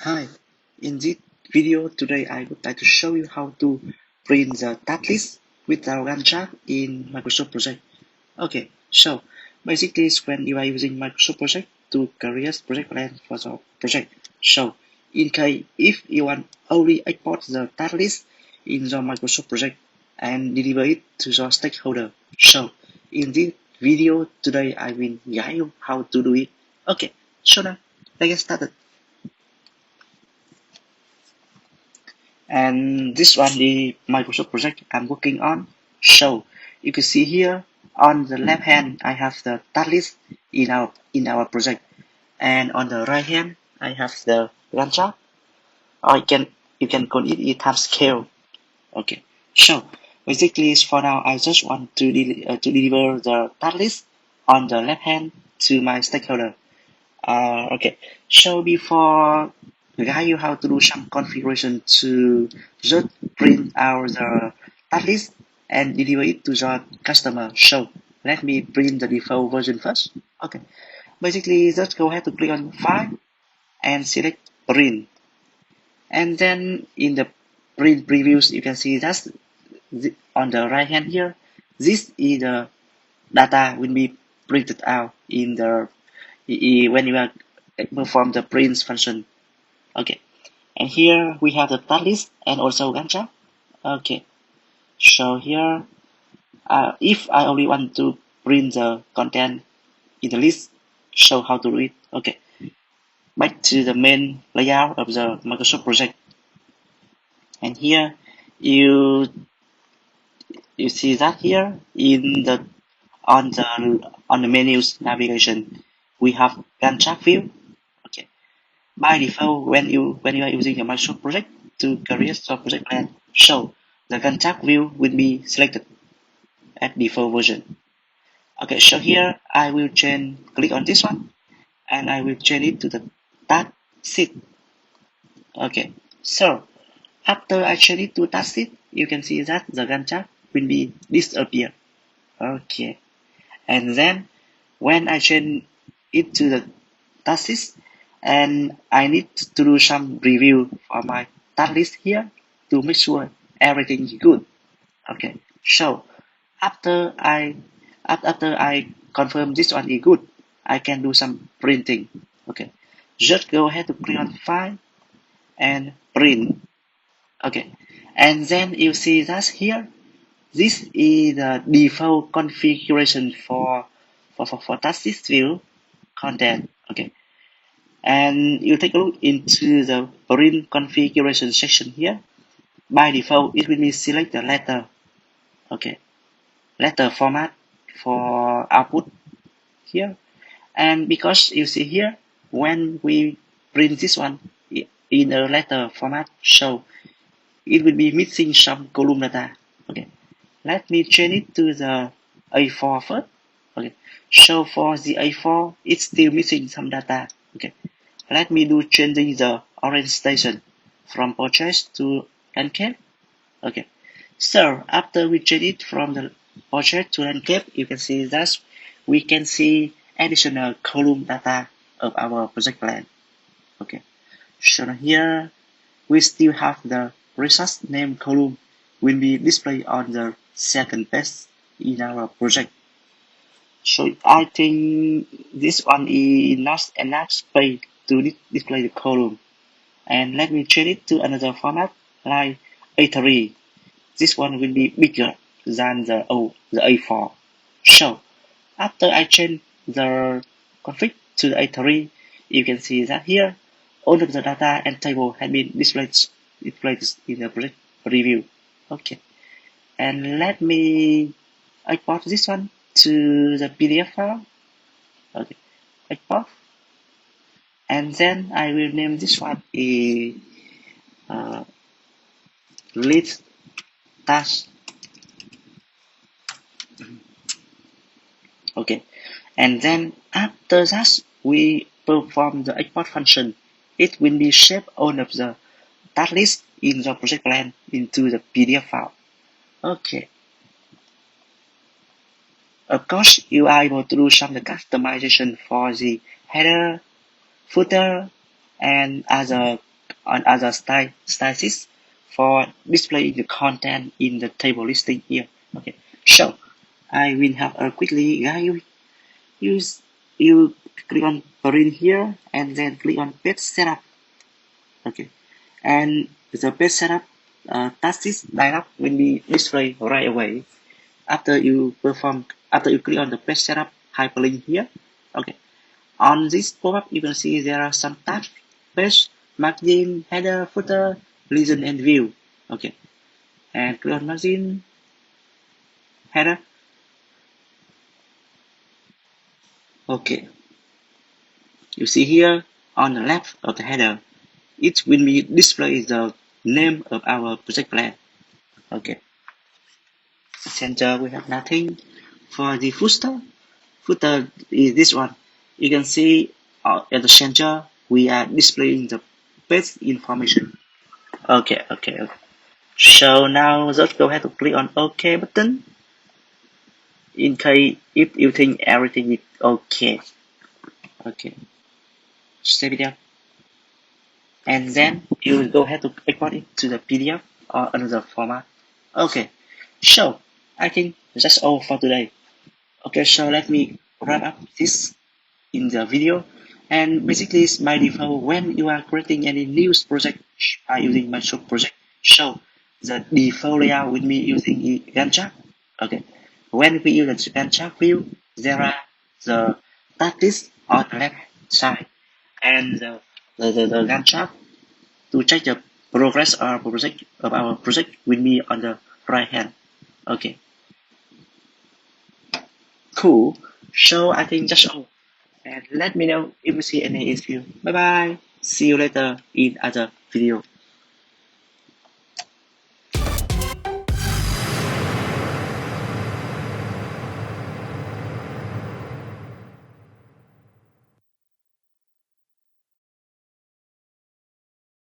Hi, in this video today I would like to show you how to print the task list with our Gantt chart in Microsoft Project. Okay, so basically it's when you are using Microsoft Project to create project plan for the project. So in case if you want only export the task list in the Microsoft Project and deliver it to the stakeholder. So in this video today I will guide you how to do it. Okay, so now let's get started. And this one the Microsoft project I'm working on. So you can see here on the left hand I have the task list in our project, and on the right hand I have the Gantt chart, or you can call it a time scale. Okay, so basically for now I just want to deliver the task list on the left hand to my stakeholder. Okay, so before guide you how to do some configuration to just print out the task list and deliver it to the customer. So let me print the default version first. Okay, basically just go ahead to click on File and select Print, and then in the print previews you can see that's on the right hand here. This is the data will be printed out in the when you are perform the print function. Okay, and here we have the task list and also Gantt chart. Okay, so here if I only want to print the content in the list, show how to do it. Okay, back to the main layout of the Microsoft project, and here you you see that here in the on the menus navigation we have Gantt chart view. Okay, by default when you are using a Microsoft project to create a project plan, so the Gantt chart view will be selected at default version. Okay, so here I will click on this one and I will change it to the task sheet. Okay, so after I change it to task sheet, you can see that the Gantt chart will be disappear. Okay, and then when I change it to the task list, and I need to do some review for my task list here to make sure everything is good. Okay, so after I confirm this one is good, I can do some printing. Okay, just go ahead to click on File and Print. Okay, and then you see that here. This is the default configuration for task list view content. Okay, and you take a look into the print configuration section here. By default, it will be select the letter. Okay, letter format for output here. And because you see here, when we print this one in a letter format, so it will be missing some column data. Okay, let me change it to the A4 first. Okay, so for the A4, it's still missing some data. Okay, let me do changing the orientation from portrait to landscape. Okay, so after we change it from the portrait to landscape, you can see that we can see additional column data of our project plan. Okay, so here we still have the resource name column will be displayed on the second page in our project. So I think this one is not enough space to display the column. And let me change it to another format like A3. This one will be bigger than the A4. So after I change the config to the A3, you can see that here all of the data and table have been displayed in the project review. Okay, and let me export this one to the PDF file. Okay, export, and then I will name this one a list task. Okay, and then after that we perform the export function. It will be shape all of the task list in the project plan into the PDF file. Okay, of course you are able to do some customization for the header, footer, and other on other styles for displaying the content in the table listing here. Okay, so I will have a quickly guide you. You click on print here and then click on page setup. Okay, and the page setup tasks dialog will be displayed right away after you click on the page setup hyperlink here. Okay, on this pop-up you can see there are some tabs: page, margin, header, footer, legend, and view. Okay, and click on margin, header. Okay, you see here on the left of the header, it will be display the name of our project plan. Okay, center we have nothing. For the footer is this one. You can see at the center we are displaying the page information. Okay. So now just go ahead to click on OK button in case if you think everything is okay. Okay, save it up, and then you will go ahead to export it to the PDF or another format. Okay, so I think that's all for today. Okay, so let me wrap up this in the video. And basically, it's by default when you are creating any news project by using Microsoft Project. So the default layout will be using the Gantt chart. Okay, when we use the Gantt chart view, there are the task list on the left side and the Gantt chart to check the progress of our project will be on the right hand. Okay, cool. So I think that's all. And let me know if you see any issue. Bye bye. See you later in other video.